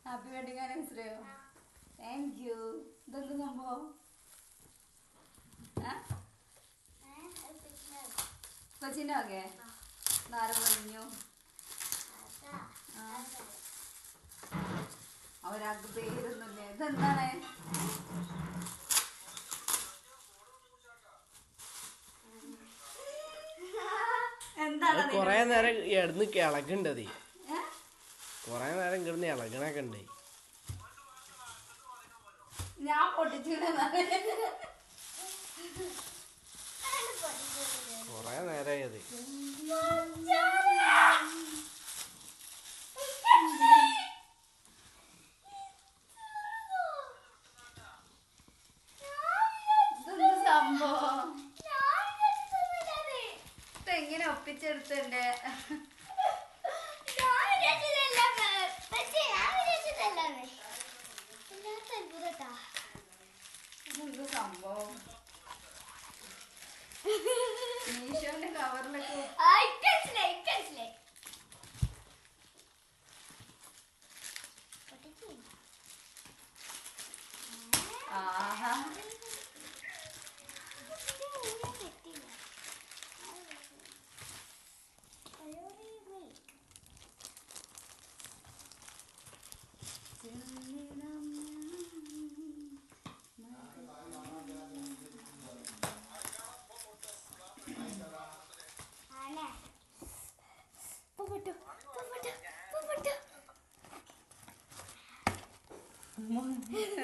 Happy wedding ആനിവേഴ്സറിയോ? Thank you. ഇതെന്ത് സംഭവം? കൊച്ചിൻ്റെ ഒക്കെ നാരം പറഞ്ഞു അവരാൾക്ക് പേരൊന്നുമില്ലേ? ഇതെന്താണ്? എന്താണ്? കൊറേ നേരം ഇടന്ന് ഇളകണ്ടത്, കൊറേ നേരം കിടന്ന് ഇളകണൊക്കെ ഉണ്ട്. ഞാൻ പൊട്ടിച്ചിട്ട് കൊറേ നേരമായത്. സംഭവം എങ്ങനെ ഒപ്പിച്ചെടുത്തല്ലേ? സംഭവം മീഷോന്റെ കവറിലൊക്കെ ആഹാ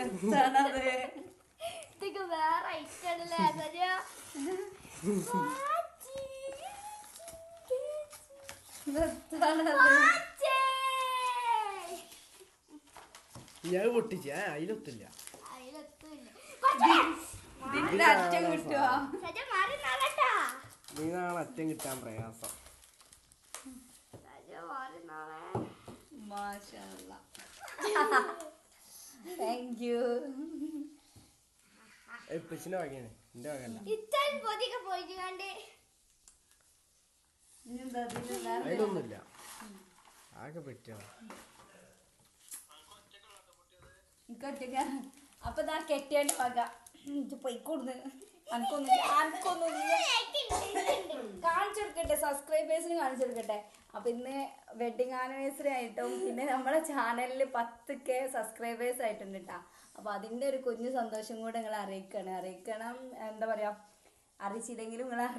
എന്താണത്? ഇതൊക്കെ വേറെ ഐറ്റല്ലേ? ഞാൻ പൊട്ടിച്ച അതിലൊത്തില്ല. ഇതിന്റെ അറ്റം കിട്ടുവോ? നീനാണ് അറ്റം കിട്ടാൻ പ്രയാസം. മാഷാഅല്ലാ. Thank you. എപ്പിച്ചിന്റെ വകയാണ്, എന്റെ വകല്ല. അതിലൊന്നുമില്ല, ആകെ പറ്റിയ. അപ്പൊ ഞാൻ കെട്ടിയാണ്ട് വക പൊയ്ക്കൊടുന്ന് അനക്കൊന്നും കാണിച്ചു കൊടുക്കട്ടെ, സബ്സ്ക്രൈബേഴ്സിന് കാണിച്ചു കൊടുക്കട്ടെ. അപ്പൊ ഇന്ന് വെഡിങ് ആനിവേഴ്സറി ആയിട്ടും പിന്നെ നമ്മളെ ചാനലിൽ 10K സബ്സ്ക്രൈബേഴ്സ് ആയിട്ടുണ്ട് കേട്ടാ. അപ്പൊ അതിന്റെ ഒരു കുഞ്ഞു സന്തോഷം കൂടെ നിങ്ങൾ അറിയിക്കണം. എന്താ പറയാ, അറിയിച്ചില്ലെങ്കിലും നിങ്ങൾ